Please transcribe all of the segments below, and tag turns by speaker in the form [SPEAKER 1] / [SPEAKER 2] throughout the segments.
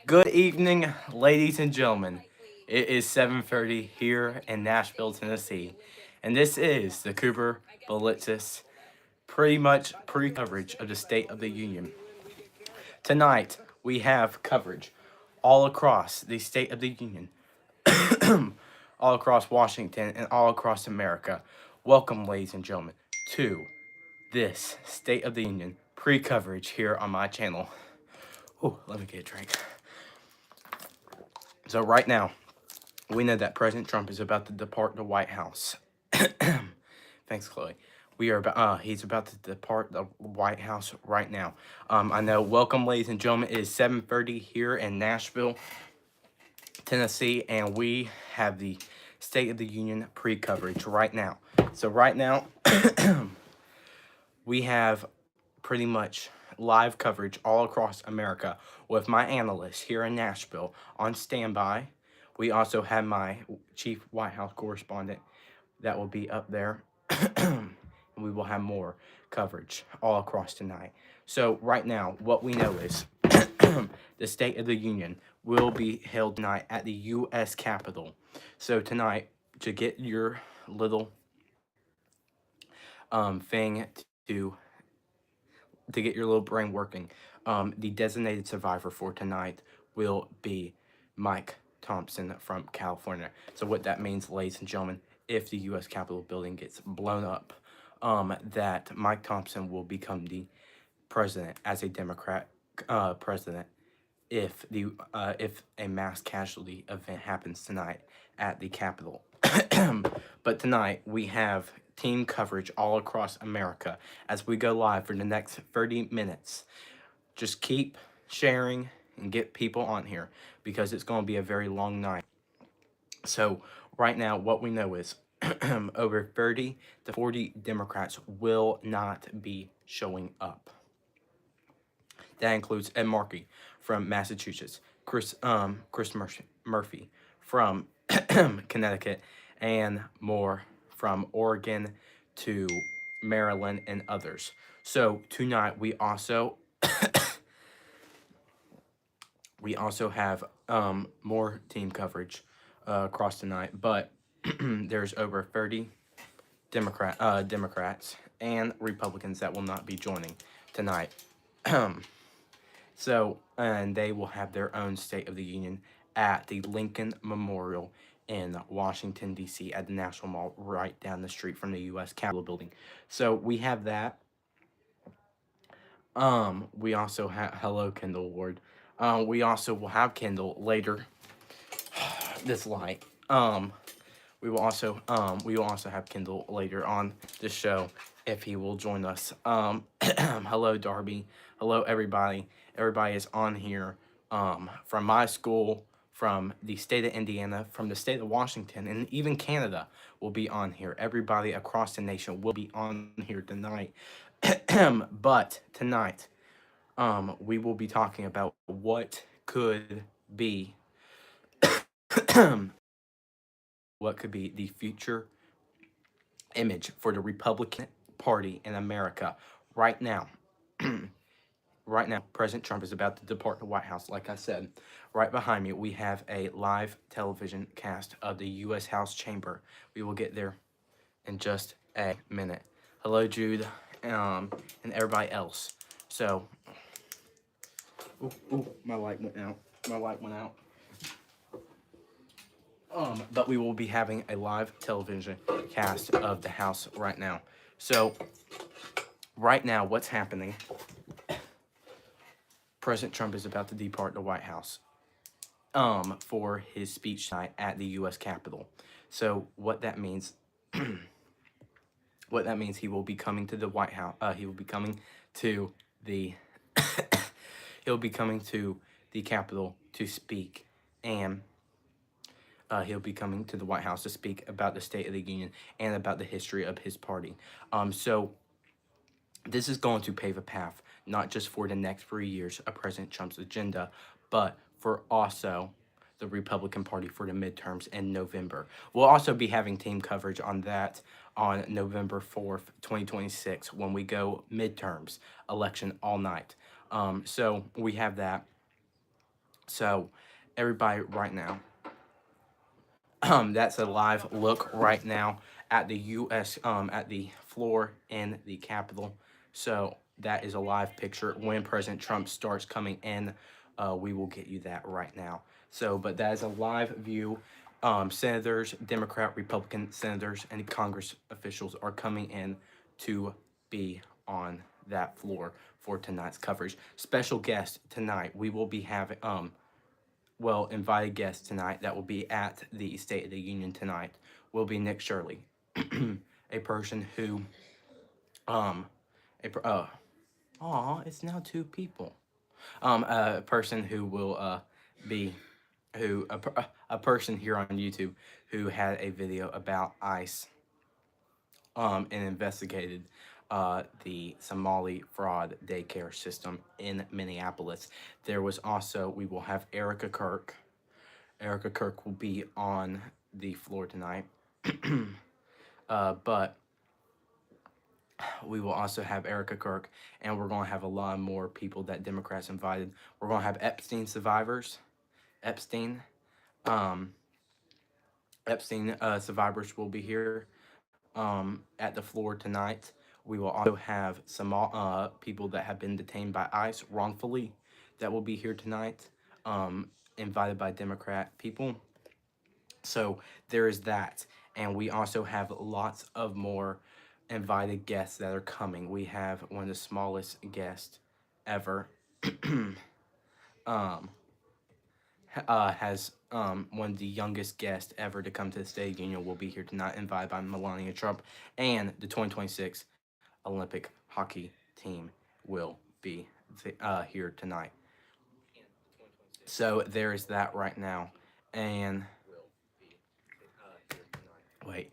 [SPEAKER 1] Good evening, ladies and gentlemen. It is 7:30 here in Nashville, Tennessee, and this is the Cooper Belitzis pretty much pre-coverage of the State of the Union. Tonight, we have coverage all across the State of the Union, all across Washington, and all across America. Welcome, ladies and gentlemen, to this State of the Union pre-coverage here on my channel. Oh, let me get a drink. So right now, we know that President Trump is about to depart the White House. Thanks, Chloe. He's about to depart the White House right now. I know. Welcome, ladies and gentlemen. It is 7:30 here in Nashville, Tennessee, and we have the State of the Union pre-coverage right now. So right now, we have pretty much live coverage all across America with my analysts here in Nashville on standby. We also have my chief White House correspondent that will be up there. And we will have more coverage all across tonight. So right now, what we know is the State of the Union will be held tonight at the U.S. Capitol. So tonight, to get your little thing to get your little brain working, the designated survivor for tonight will be Mike Thompson from California. So what that means, ladies and gentlemen, if the U.S. Capitol building gets blown up, that Mike Thompson will become the president as a Democrat president if a mass casualty event happens tonight at the Capitol. But tonight we have team coverage all across America as we go live for the next 30 minutes. Just keep sharing and get people on here because it's going to be a very long night. So right now what we know is over 30 to 40 Democrats will not be showing up. That includes Ed Markey from Massachusetts, Chris Murphy from Connecticut, and more from Oregon to Maryland and others. So tonight we also have more team coverage across the night, but there's over 30 Democrats and Republicans that will not be joining tonight. So, and they will have their own State of the Union at the Lincoln Memorial in Washington, D.C., at the National Mall right down the street from the U.S. Capitol building. So we have that. We also have, hello, Kendall Ward. We also will have Kendall later this light. We will also have Kendall later on the show if he will join us. Hello, Darby. Hello, everybody. Everybody is on here from my school, from the state of Indiana, from the state of Washington, and even Canada will be on here. Everybody across the nation will be on here tonight. But tonight, we will be talking about what could be what could be the future image for the Republican Party in America right now. Right now, President Trump is about to depart the White House. Like I said, right behind me, we have a live television cast of the U.S. House chamber. We will get there in just a minute. Hello, Jude, and everybody else. So, my light went out. But we will be having a live television cast of the House right now. So, right now, what's happening? President Trump is about to depart the White House for his speech tonight at the U.S. Capitol. So, what that means, he will be coming to the White House. He will be coming to the he'll be coming to the Capitol to speak, and he'll be coming to the White House to speak about the State of the Union and about the history of his party. So this is going to pave a path, not just for the next 3 years of President Trump's agenda, but for also the Republican Party for the midterms in November. We'll also be having team coverage on that on November 4th, 2026, when we go midterms, election all night. So we have that. So, everybody, right now, that's a live look right now at the U.S. At the floor in the Capitol. So that is a live picture. When President Trump starts coming in, we will get you that right now. So, but that is a live view. Senators, Democrat, Republican senators, and Congress officials are coming in to be on that floor for tonight's coverage. Special guest tonight, we will be having invited guest tonight that will be at the State of the Union tonight will be Nick Shirley, a person who, um, it's now two people. A person who will be a person here on YouTube who had a video about ICE and investigated the Somali fraud daycare system in Minneapolis. There was also, we will have Erica Kirk. Erica Kirk will be on the floor tonight. But we will also have Erica Kirk, and we're going to have a lot more people that Democrats invited. We're going to have Epstein survivors. Epstein. Um, Epstein survivors will be here at the floor tonight. We will also have some people that have been detained by ICE wrongfully that will be here tonight, invited by Democrat people. So there is that. And we also have lots of more invited guests that are coming. We have one of the smallest guests ever. um, has one of the youngest guests ever to come to the State of the Union will be here tonight, invited by Melania Trump, and the 2026 Olympic hockey team will be here tonight. So there is that right now, and wait,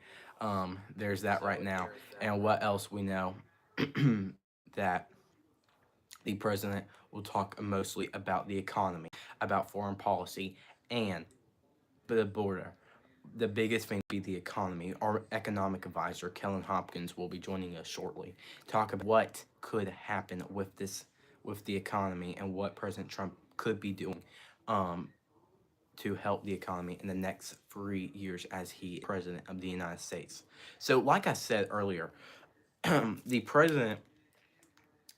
[SPEAKER 1] there's that right now, and what else we know that the president will talk mostly about the economy, about foreign policy, and the border. The biggest thing will be the economy. Our economic advisor, Kellen Hopkins, will be joining us shortly. Talk about what could happen with the economy, and what President Trump could be doing um, to help the economy in the next 3 years as he is president of the United States. So, like I said earlier, the president,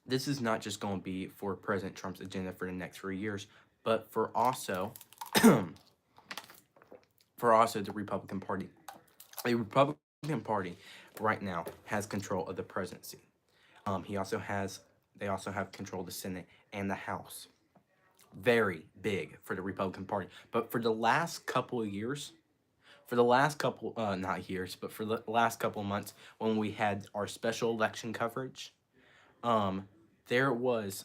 [SPEAKER 1] this is not just going to be for President Trump's agenda for the next 3 years, but for also the Republican Party. The Republican Party right now has control of the presidency. They also have control of the Senate and the House. Very big for the Republican Party. But for the last couple of years, not years, but for the last couple of months, when we had our special election coverage, um, there was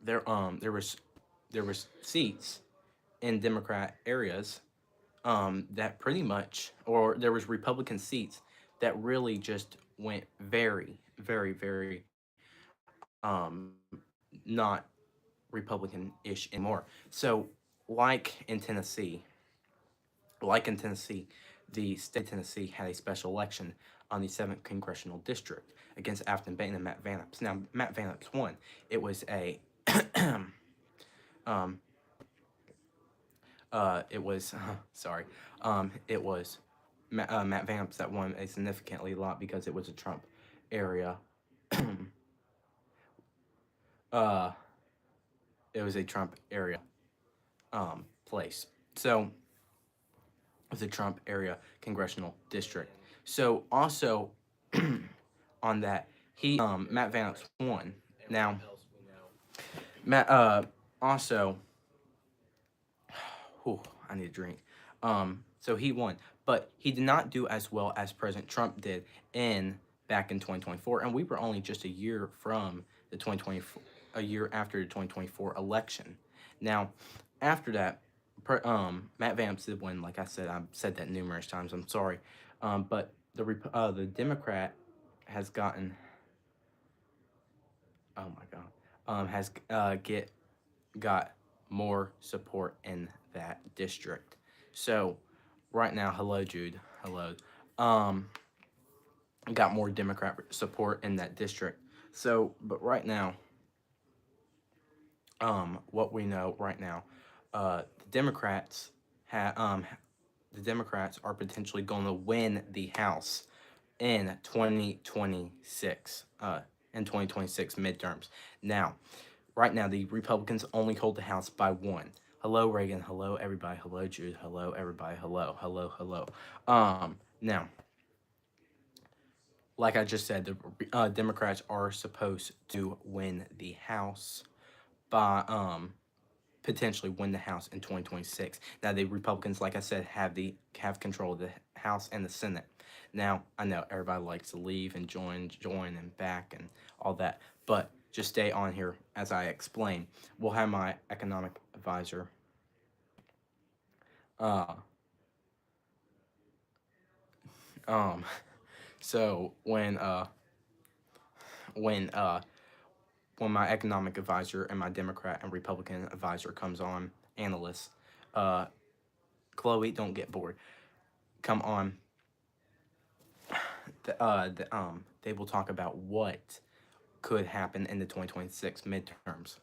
[SPEAKER 1] there there was seats in Democrat areas that pretty much, or there was Republican seats that really just went very, very, very not Republican-ish anymore. So, like in Tennessee, like in Tennessee, the state of Tennessee had a special election on the 7th Congressional District against Afton Bain and Matt Vanapes. Now, Matt Vanapes won. It was a, um, it was, sorry, it was Matt Vanapes that won a significantly lot because it was a Trump area. uh, it was a Trump area place. So, it was a Trump area congressional district. So, also on that, Matt Vanapes won. Now, Matt, also, whew, I need a drink. So he won, but he did not do as well as President Trump did in back in 2024, and we were only just a year from the 2024, a year after the 2024 election. Now, after that, Matt Vance did win. Like I said, I've said that numerous times. I'm sorry, but the Democrat has gotten. Oh my God, has got more support in that district. So right now, hello Jude, hello. Um, got more Democrat support in that district. So, but right now, what we know right now, the Democrats the Democrats are potentially going to win the House in 2026. In 2026 midterms. Now, right now, the Republicans only hold the House by one. Hello, Reagan. Hello, everybody. Hello, Jude. Hello, everybody. Hello, hello, hello. Now, like I just said, the Democrats are supposed to win the House by potentially win the House in 2026. Now the Republicans, like I said, have control of the House and the Senate. Now I know everybody likes to leave and join and back and all that, but just stay on here as I explain. We'll have my economic advisor. Uh, um, so when uh when my economic advisor and my Democrat and Republican advisor comes on, analysts, uh, Chloe, don't get bored. Come on, they will talk about what could happen in the 2026 midterms.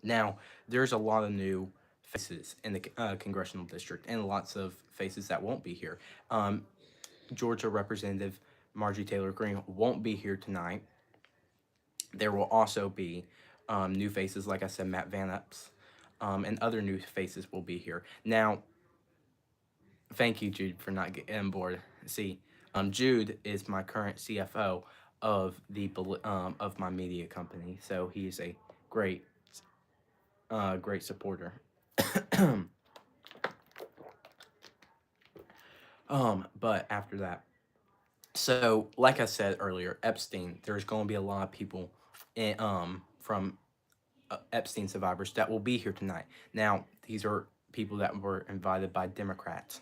[SPEAKER 1] Now, there's a lot of new faces in the congressional district, and lots of faces that won't be here. Georgia Representative Marjorie Taylor Greene won't be here tonight. There will also be new faces, like I said, Matt Vanups, and other new faces will be here. Now, thank you, Jude, for not getting on board. See, Jude is my current CFO of my media company, so he's a great great supporter. But after that, so like I said earlier, Epstein. There's going to be a lot of people from Epstein survivors that will be here tonight. Now, these are people that were invited by Democrats.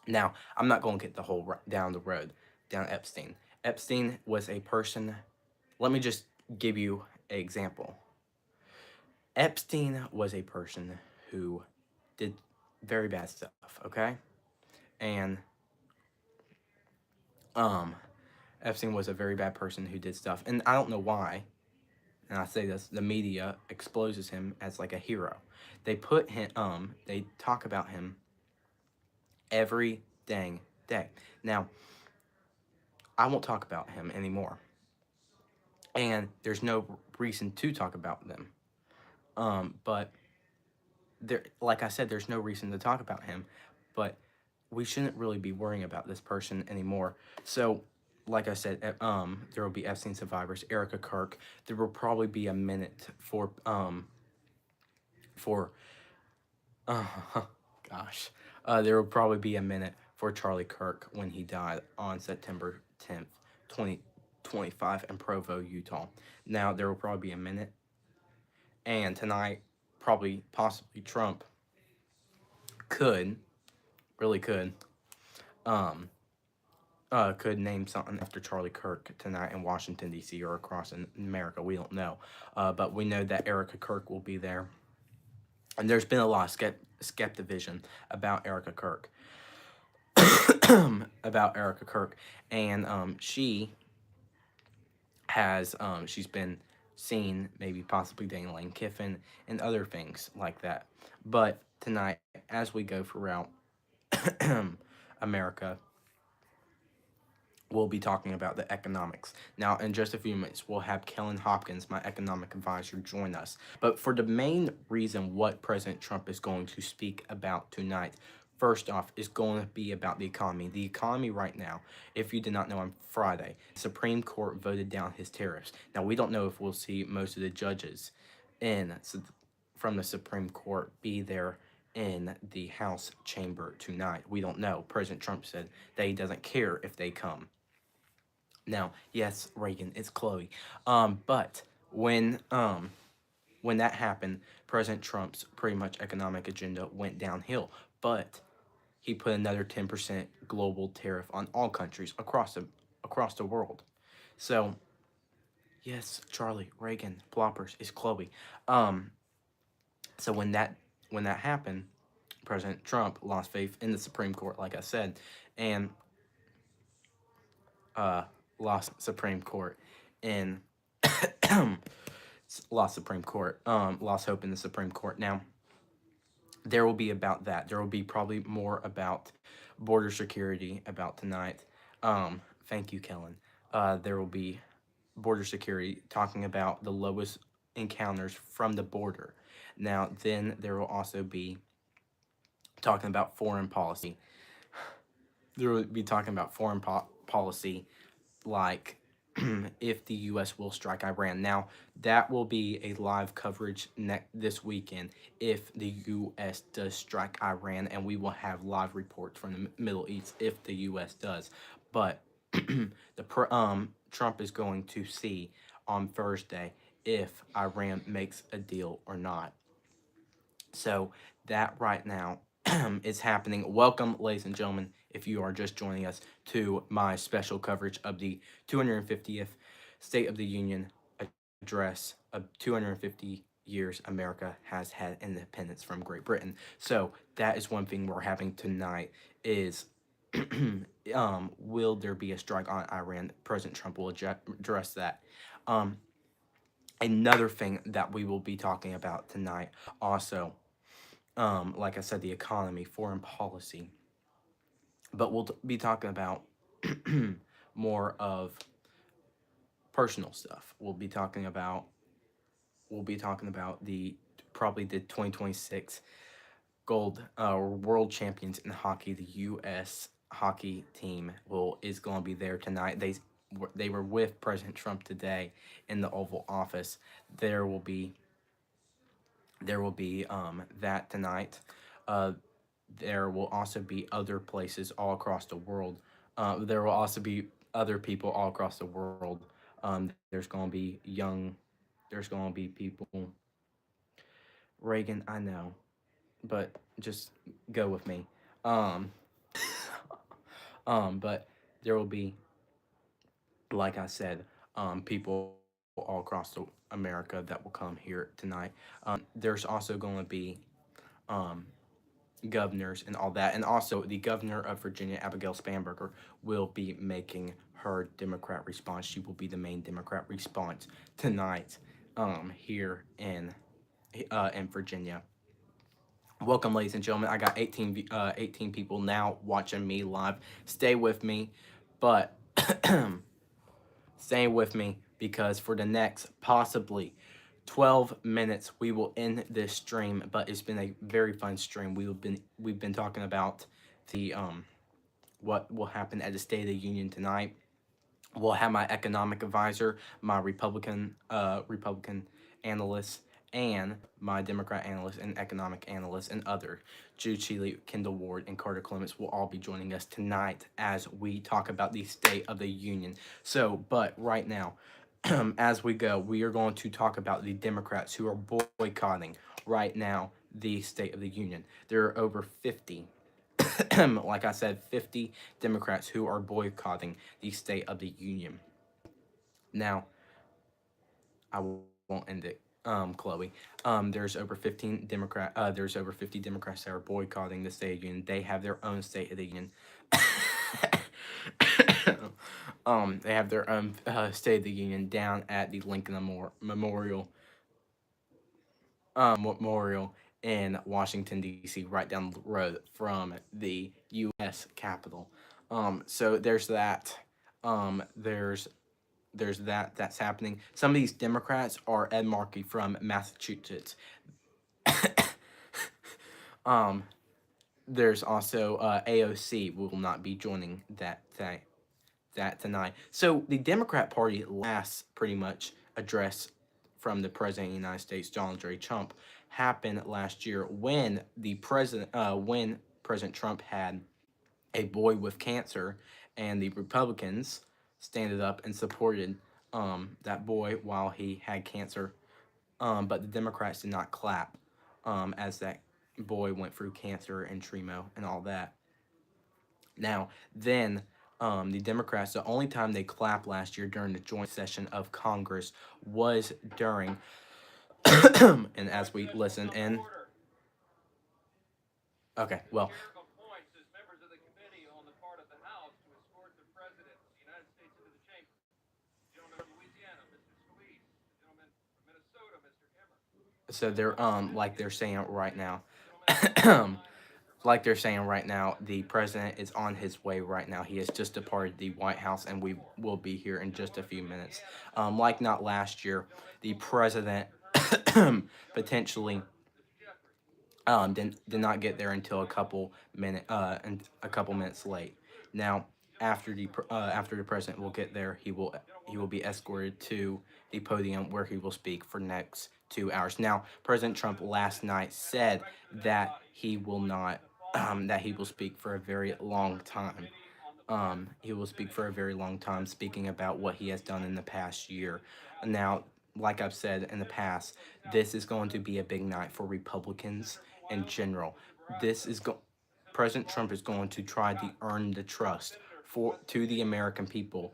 [SPEAKER 1] Now, I'm not going to get the whole down the road down Epstein. Epstein was a person. Let me just give you an example. Epstein was a person who did very bad stuff, okay? And um Epstein was a very bad person who did stuff. And I don't know why, and I say this, the media exposes him as like a hero. They talk about him every dang day. Now, I won't talk about him anymore. And there's no reason to talk about them. But there, like I said, there's no reason to talk about him. But we shouldn't really be worrying about this person anymore. So, like I said, there will be Epstein survivors. Erica Kirk. There will probably be a minute for gosh, there will probably be a minute for Charlie Kirk when he died on September 10th, 2025 in Provo, Utah. Now there will probably be a minute, and tonight, possibly Trump could, really could name something after Charlie Kirk tonight in Washington, D.C. or across in America. We don't know. But we know that Erica Kirk will be there. And there's been a lot of skepticism about Erica Kirk. About Erica Kirk. And she's been seen maybe possibly dating Lane Kiffin and other things like that. But tonight, as we go throughout America, we'll be talking about the economics. Now, in just a few minutes, we'll have Kellen Hopkins, my economic advisor, join us. But for the main reason what President Trump is going to speak about tonight, first off, is going to be about the economy. The economy right now, if you did not know, on Friday, the Supreme Court voted down his tariffs. Now, we don't know if we'll see most of the judges from the Supreme Court be there in the House chamber tonight. We don't know. President Trump said that he doesn't care if they come. Now, yes, Reagan, it's Chloe. But when that happened, President Trump's pretty much economic agenda went downhill. But he put another 10% global tariff on all countries across the world. So, yes, Charlie, Reagan, Ploppers, it's Chloe. So when that happened, President Trump lost faith in the Supreme Court, like I said, and lost Supreme Court in lost Supreme Court, lost hope in the Supreme Court. Now, there will be about that. There will be probably more about border security about tonight. Thank you, Kellen. There will be border security talking about the lowest encounters from the border. Now, then there will also be talking about foreign policy. There will be talking about foreign policy, like if the U.S. will strike Iran. Now, that will be a live coverage this weekend if the U.S. does strike Iran, and we will have live reports from the Middle East if the U.S. does. But Trump is going to see on Thursday if Iran makes a deal or not. So that right now is happening. Welcome, ladies and gentlemen, if you are just joining us, to my special coverage of the 250th State of the Union address of 250 years America has had independence from Great Britain. So that is one thing we're having tonight is will there be a strike on Iran? President Trump will address that. Another thing that we will be talking about tonight also, like I said, the economy, foreign policy. But we'll be talking about more of personal stuff. We'll be talking about the probably the 2026 gold world champions in hockey. The U.S. hockey team is going to be there tonight. They were with President Trump today in the Oval Office. There will be that tonight. There will also be other places all across the world. There will also be other people all across the world. There's going to be there's going to be people. Reagan, I know, but just go with me. But there will be, like I said, people all across America that will come here tonight. There's also going to be governors and all that. And also, the governor of Virginia, Abigail Spanberger, will be making her Democrat response. She will be the main Democrat response tonight here in Virginia. Welcome, ladies and gentlemen. I got 18 people now watching me live. Stay with me, but stay with me because for the next possibly 12 minutes we will end this stream, but it's been a very fun stream. We've been talking about the what will happen at the State of the Union tonight. We'll have my economic advisor, my Republican analyst, and my Democrat analyst and economic analyst and other. Jude Cheeley, Kendall Ward, and Carter Clements will all be joining us tonight as we talk about the State of the Union. So, but right now, as we go, we are going to talk about the Democrats who are boycotting right now the State of the Union. There are over 50, like I said, 50 Democrats who are boycotting the State of the Union. Now, I won't end it, Chloe. There's over 50 Democrats that are boycotting the State of the Union. They have their own State of the Union. They have their own State of the Union down at the Lincoln Memorial in Washington, D.C., right down the road from the U.S. Capitol. So there's that. There's that's happening. Some of these Democrats are Ed Markey from Massachusetts. There's also AOC will not be joining that tonight. So the Democrat Party last pretty much address from the President of the United States, Donald J. Trump, happened last year when President Trump had a boy with cancer, and the Republicans standed up and supported that boy while he had cancer. But the Democrats did not clap as that boy went through cancer and chemo and all that. Now, then the Democrats, the only time they clapped last year during the joint session of Congress was during, and as we listen in. Okay, well. So they're like they're saying right now. Like they're saying right now, the president is on his way right now. He has just departed the White House, and we will be here in just a few minutes. Like not last year, the president potentially did not get there until a couple minutes late. Now, after the president will get there, he will be escorted to the podium where he will speak for next 2 hours. Now, President Trump last night said that he will not that he will speak for a very long time. He will speak for a very long time, speaking about what he has done in the past year. Now, like I've said in the past, this is going to be a big night for Republicans in general. This is go- President Trump is going to try to earn the trust for to the American people,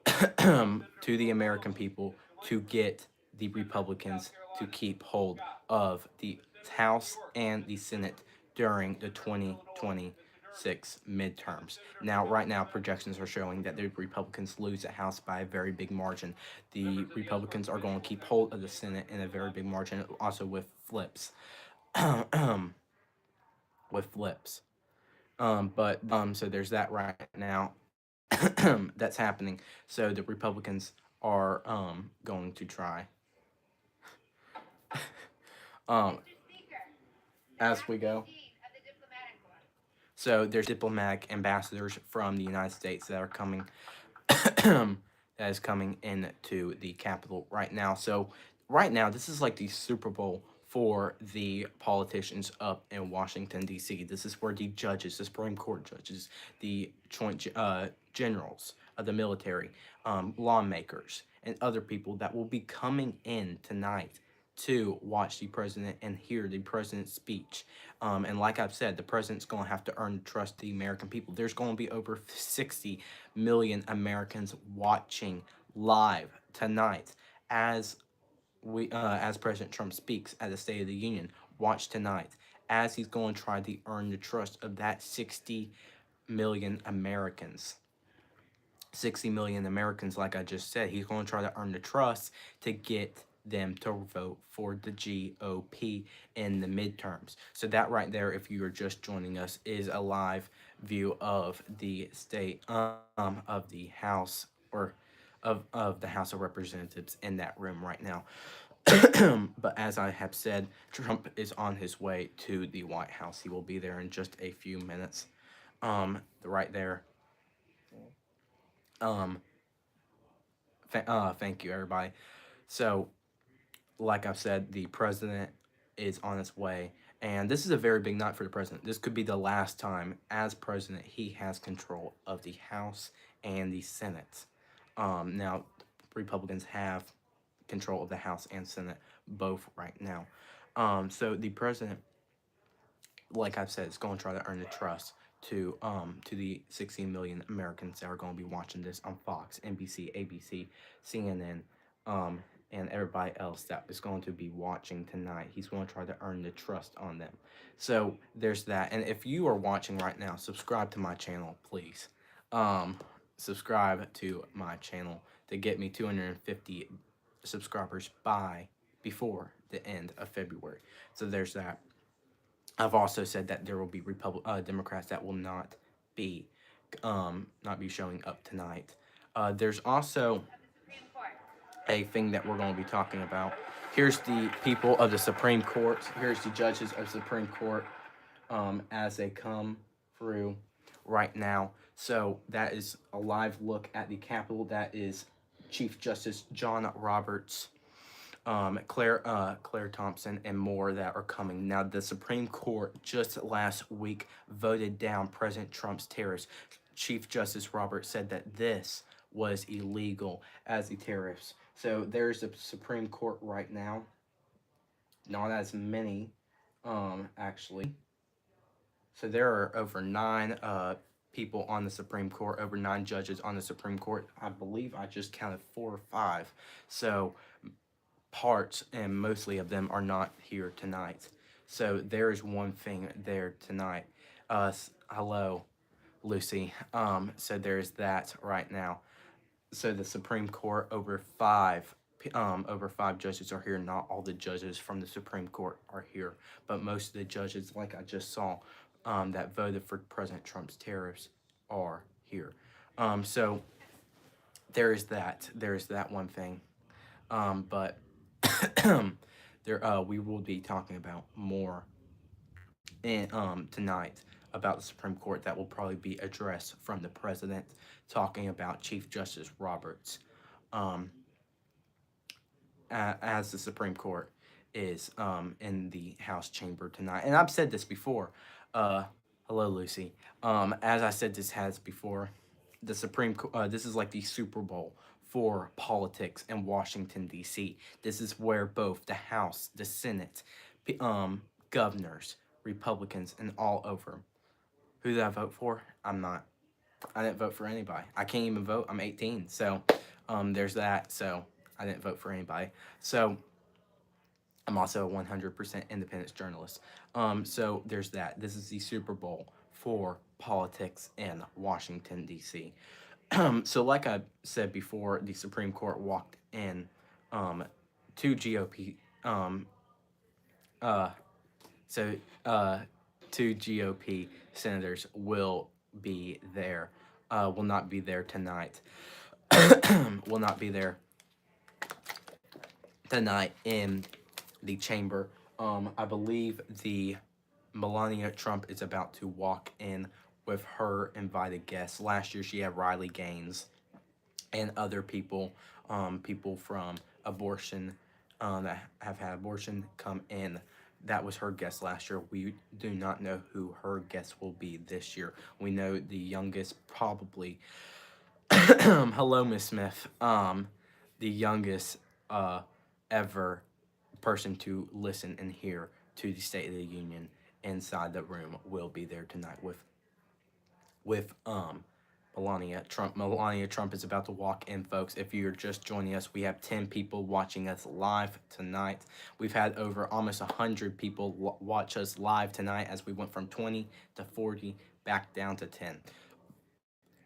[SPEAKER 1] to the American people to get the Republicans to keep hold of the House and the Senate during the 2026 midterms. Now, right now, projections are showing that the Republicans lose the House by a very big margin. The Republicans are going to keep hold of the Senate in a very big margin, also with flips. With flips. So there's that right now that's happening. So the Republicans are going to try um as we go. So there's diplomatic ambassadors from the United States that are coming that is coming into the Capitol right now. So right now, this is like the Super Bowl for the politicians up in Washington D.C. This is where the judges, the Supreme Court judges, the joint generals of the military, lawmakers, and other people that will be coming in tonight to watch the president and hear the president's speech. And like I've said, the president's going to have to earn the trust of the American people. There's going to be over 60 million Americans watching live tonight as as President Trump speaks at the State of the Union. Watch tonight as he's going to try to earn the trust of that 60 million Americans. 60 million Americans, like I just said. He's going to try to earn the trust to get them to vote for the GOP in the midterms. So that right there, if you are just joining us, is a live view of the state of the House or of the House of Representatives in that room right now. But as I have said, Trump is on his way to the White House. He will be there in just a few minutes. Right there. Um, Thank you, everybody. So, like I've said, the president is on his way, and this is a very big night for the president. This could be the last time, as president, he has control of the House and the Senate. Now, Republicans have control of the House and Senate both right now. So the president, like I've said, is going to try to earn the trust to the 16 million Americans that are going to be watching this on Fox, NBC, ABC, CNN, and everybody else that is going to be watching tonight. He's going to try to earn the trust on them. So there's that. And if you are watching right now, subscribe to my channel, please. Subscribe to my channel to get me 250 subscribers before the end of February. So there's that. I've also said that there will be Democrats that will not be showing up tonight. There's also a thing that we're going to be talking about. Here's the people of the Supreme Court. Here's the judges of the Supreme Court as they come through right now. So that is a live look at the Capitol. That is Chief Justice John Roberts, Claire Thompson, and more that are coming. Now, the Supreme Court just last week voted down President Trump's tariffs. Chief Justice Roberts said that this was illegal as the tariffs. So there's the Supreme Court right now. Not as many, actually. So there are over 9 people on the Supreme Court, over 9 judges on the Supreme Court. I believe I just counted 4 or 5. So parts and mostly of them are not here tonight. So there is one thing there tonight. Hello, Lucy. So there's that right now. So the Supreme Court, over 5 over 5 judges are here. Not all the judges from the Supreme Court are here, but most of the judges, like I just saw, that voted for President Trump's tariffs are here. So there is that. There is that one thing. But we will be talking about more tonight about the Supreme Court. That will probably be addressed from the president, talking about Chief Justice Roberts, um, as the Supreme Court is in the House chamber tonight. And I've said this before. Hello, Lucy. As I said, before. The this is like the Super Bowl for politics in Washington D.C. This is where both the House, the Senate, governors, Republicans, and all over. Who did I vote for? I didn't vote for anybody. I can't even vote. I'm 18, so there's that. So I didn't vote for anybody. So I'm also a 100% independent journalist. So there's that. This is the Super Bowl for politics in Washington, D.C. So like I said before, the Supreme Court walked in two GOP so two GOP senators will be there. Will not be there tonight. Will not be there tonight in the chamber. I believe the Melania Trump is about to walk in with her invited guests. Last year she had Riley Gaines and other people, people from abortion, that have had abortion come in. That was her guest last year. We do not know who her guest will be this year. We know the youngest probably, hello, Miss Smith, the youngest ever person to listen and hear to the State of the Union inside the room will be there tonight with Melania Trump. Melania Trump is about to walk in, folks. If you're just joining us, we have 10 people watching us live tonight. We've had over almost 100 people watch us live tonight as we went from 20 to 40 back down to 10.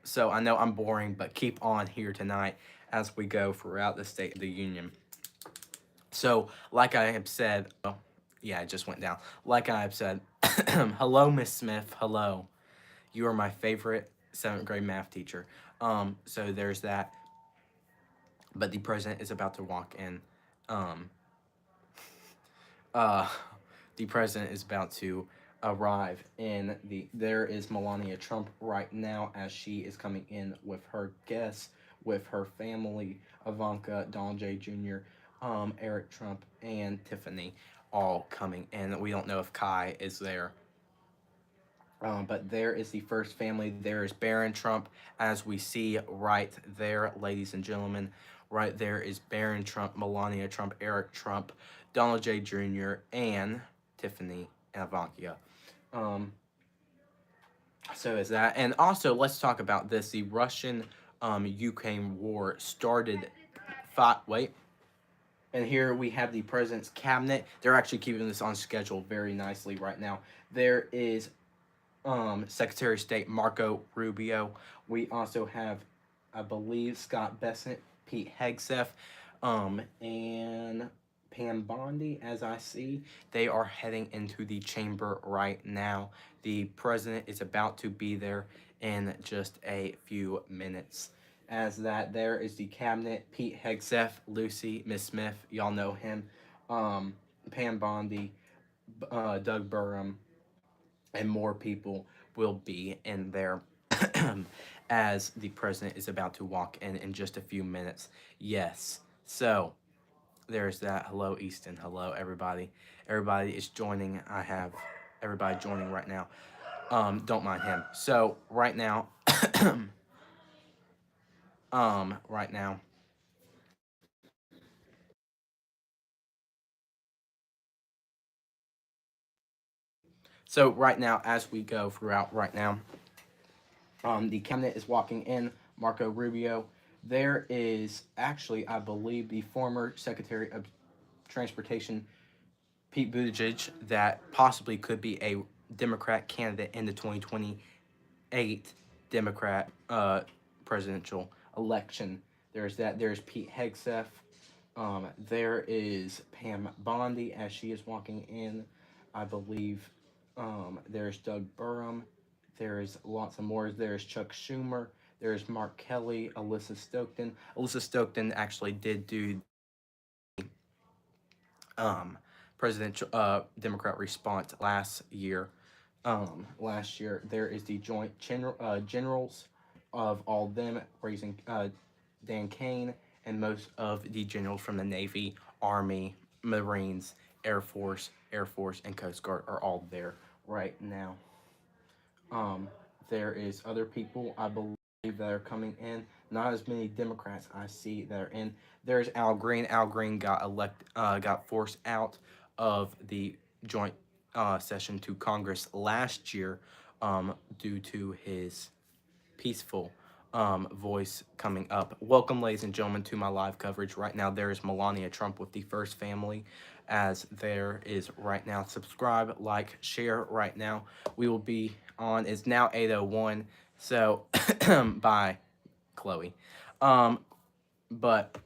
[SPEAKER 1] So I know I'm boring, but keep on here tonight as we go throughout the State of the Union. So, like I have said, oh, yeah, it just went down. Like I have said, hello, Miss Smith. Hello. You are my favorite 7th grade math teacher. So there's that. But the president is about to walk in. The president is about to arrive in there is Melania Trump right now as she is coming in with her guests, with her family, Ivanka, Donald J. Jr., Eric Trump, and Tiffany, all coming in. We don't know if Kai is there. But there is the first family. There is Barron Trump, as we see right there, ladies and gentlemen. Right there is Barron Trump, Melania Trump, Eric Trump, Donald J. Jr., and Tiffany and Ivanka. So is that. And also, let's talk about this. The Russian-Ukraine war started... Wait. And here we have the president's cabinet. They're actually keeping this on schedule very nicely right now. There is Secretary of State Marco Rubio. We also have, I believe, Scott Bessent, Pete Hegseth, and Pam Bondi, as I see. They are heading into the chamber right now. The president is about to be there in just a few minutes. As that, there is the cabinet, Pete Hegseth, Lucy, Miss Smith, y'all know him, Pam Bondi, Doug Burham, and more people will be in there as the president is about to walk in just a few minutes. Yes, so there's that. Hello, Easton. Hello, everybody. Everybody is joining. I have everybody joining right now. Don't mind him. So right now, right now. So right now, as we go throughout right now, the cabinet is walking in. Marco Rubio. There is actually, I believe, the former Secretary of Transportation, Pete Buttigieg, that possibly could be a Democrat candidate in the 2028 Democrat presidential election. There's that. There's Pete Hegseth. There is Pam Bondi as she is walking in. I believe there's Doug Burham. There's lots of more. There's Chuck Schumer. There's Mark Kelly, Alyssa Stokton. Alyssa Stokton actually did do presidential Democrat response last year. There is the joint generals of all them raising Dan Kane, and most of the generals from the Navy, Army, Marines, Air Force, and Coast Guard are all there right now. Um, there is other people I believe that are coming in. Not as many Democrats I see that are in. There's Al Green. Al Green got forced out of the joint session to Congress last year due to his peaceful voice coming up. Welcome, ladies and gentlemen, to my live coverage. Right now, there is Melania Trump with the First Family, as there is right now. Subscribe, like, share right now. We will be on. It's now 8:01. So, bye, Chloe. But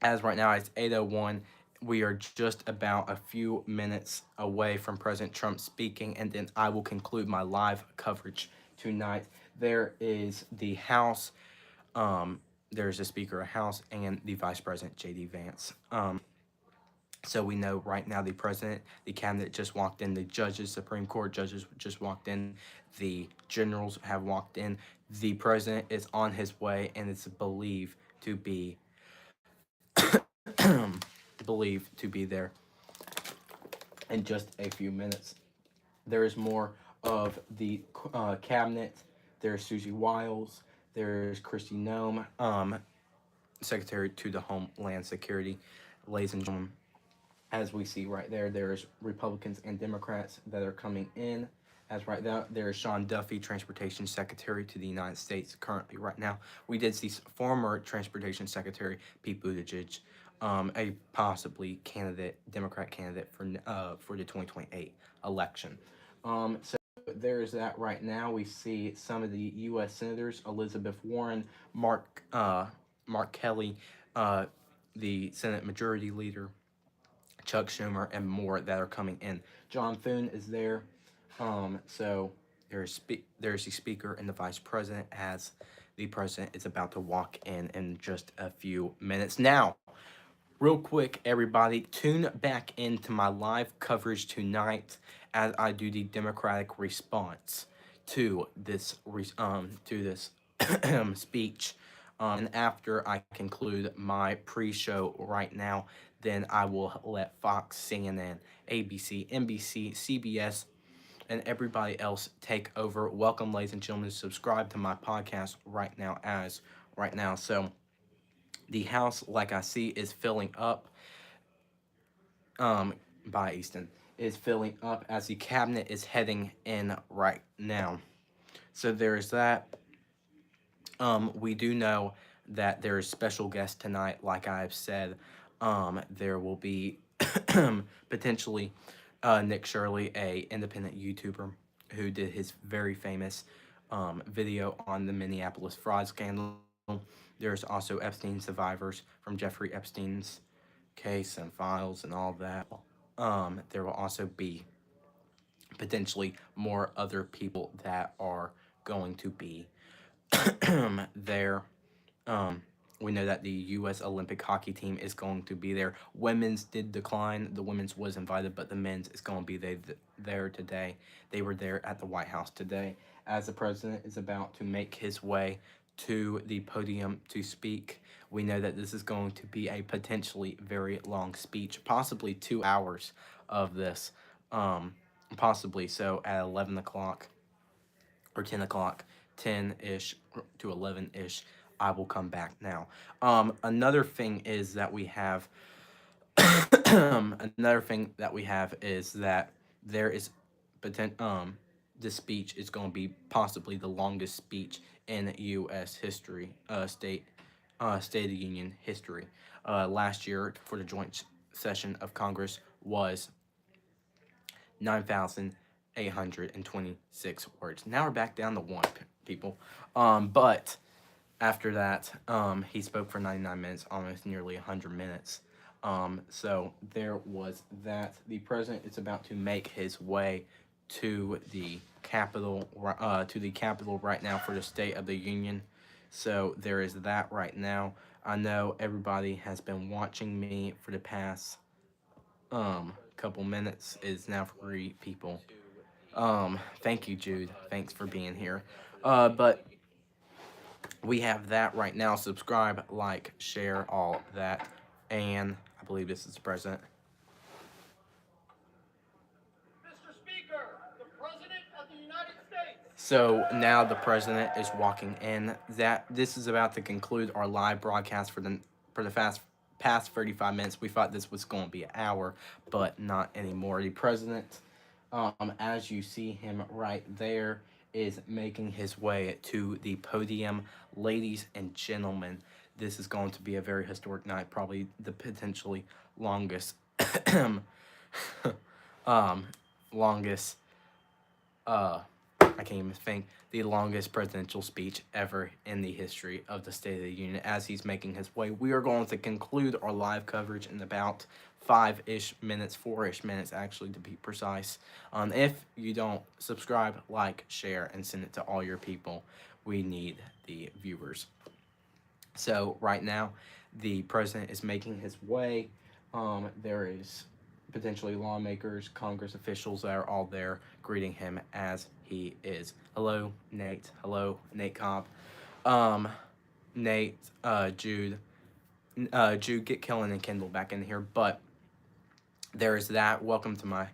[SPEAKER 1] as right now it's 8:01. We are just about a few minutes away from President Trump speaking, and then I will conclude my live coverage tonight. There is the House, there's the Speaker of House, and the Vice President, J.D. Vance. So we know right now the president, the cabinet just walked in, the judges, Supreme Court judges just walked in, the generals have walked in, the president is on his way, and it's believed to be there in just a few minutes. There is more of the cabinet. There's Susie Wiles. There's Kristi Noem, Secretary to the Homeland Security. Ladies and gentlemen, as we see right there, there's Republicans and Democrats that are coming in. As right now, there's Sean Duffy, Transportation Secretary to the United States currently right now. We did see former Transportation Secretary Pete Buttigieg, a possibly Democrat candidate for the 2028 election. So there's that right now. We see some of the U.S. senators: Elizabeth Warren, Mark Kelly, the Senate Majority Leader, Chuck Schumer, and more that are coming in. John Thune is there. So there's the Speaker and the Vice President, as the President is about to walk in just a few minutes. Now, real quick, everybody, tune back into my live coverage tonight as I do the Democratic response to this speech. And after I conclude my pre-show right now, then I will let Fox, CNN, ABC, NBC, CBS, and everybody else take over. Welcome, ladies and gentlemen. Subscribe to my podcast right now. So the House, like I see, is filling up. By Easton is filling up as the cabinet is heading in right now. So there is that. We do know that there is special guests tonight. Like I've said, there will be potentially Nick Shirley, a independent YouTuber who did his very famous video on the Minneapolis fraud scandal. There's also Epstein survivors from Jeffrey Epstein's case and files and all that. There will also be potentially more other people that are going to be there. We know that the U.S. Olympic hockey team is going to be there. Women's did decline. The women's was invited, but the men's is going to be there today. They were there at the White House today as the president is about to make his way to the podium to speak. We know that this is going to be a potentially very long speech, possibly 2 hours of this, possibly. So at 11 o'clock or 10 o'clock, 10-ish to 11-ish, I will come back now. Another thing is that we have is that there is this speech is going to be possibly the longest speech in U.S. history, State of the Union history. Last year for the joint session of Congress was 9,826 words. Now we're back down to one, people. But After that, he spoke for 99 minutes, almost nearly 100 minutes. So there was that. The president is about to make his way to the Capitol right now for the State of the Union. So there is that right now. I know everybody has been watching me for the past couple minutes. It's now 3 people. Thank you, Jude. Thanks for being here. But we have that right now. Subscribe, like, share, all that. And I believe this is the president.
[SPEAKER 2] Mr. Speaker, the President of the United States.
[SPEAKER 1] So now the president is walking in. That this is about to conclude our live broadcast for the past 35 minutes. We thought this was going to be an hour, but not anymore. The president, as you see him right there, is making his way to the podium. Ladies and gentlemen, this is going to be a very historic night, probably the potentially longest longest I can't even think, the longest presidential speech ever in the history of the State of the Union. As he's making his way, we are going to conclude our live coverage in about 5-ish minutes, 4-ish minutes actually, to be precise. If you don't subscribe, like, share, and send it to all your people, we need the viewers. So right now, the president is making his way. There is potentially lawmakers, Congress officials that are all there greeting him as he is. Hello, Nate. Hello, Nate Cobb. Nate, Jude, get Kellen and Kendall back in here. But there is that. Welcome to my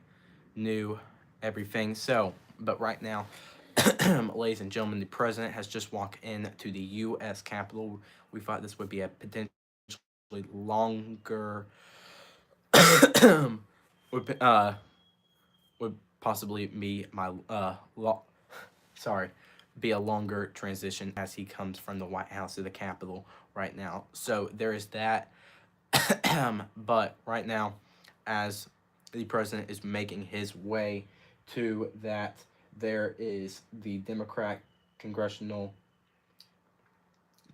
[SPEAKER 1] new everything. So, but right now, ladies and gentlemen, the president has just walked into the U.S. Capitol. We thought this would be a potentially longer would possibly be my be a longer transition as he comes from the White House to the Capitol right now. So there is that. But right now, as the president is making his way to that, there is the Democrat congressional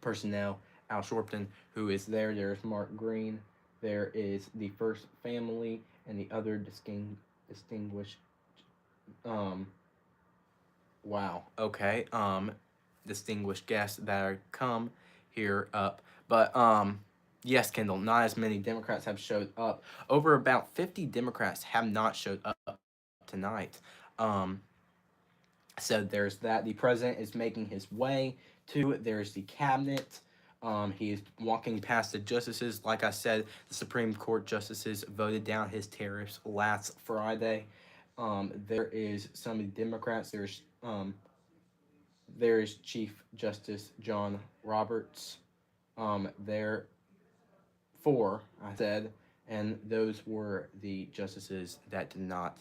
[SPEAKER 1] personnel, Al Sharpton, who is there. There's Mark Green. There is the First Family and the other distinguished distinguished guests that are come here up. But yes, Kendall, not as many Democrats have showed up. Over about 50 Democrats have not showed up tonight. So there's that. The president is making his way to. There's the cabinet. He is walking past the justices. Like I said, the Supreme Court justices voted down his tariffs last Friday. There is some of the Democrats. There is Chief Justice John Roberts. There, 4, I said, and those were the justices that did not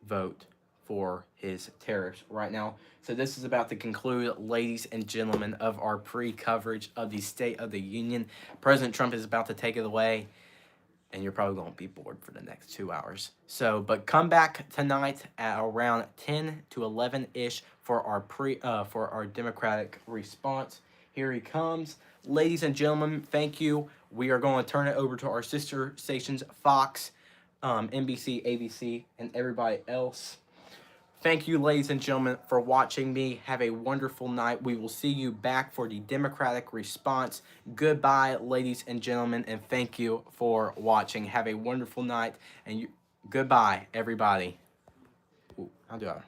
[SPEAKER 1] vote for his tariffs right now. So this is about to conclude, ladies and gentlemen, of our pre-coverage of the State of the Union. President Trump is about to take it away, and you're probably going to be bored for the next 2 hours. So, but come back tonight at around 10 to 11-ish for our Democratic response. Here he comes. Ladies and gentlemen, thank you. We are going to turn it over to our sister stations, Fox, NBC, ABC, and everybody else. Thank you, ladies and gentlemen, for watching me. Have a wonderful night. We will see you back for the Democratic response. Goodbye, ladies and gentlemen, and thank you for watching. Have a wonderful night, and goodbye, everybody. Ooh, how do I?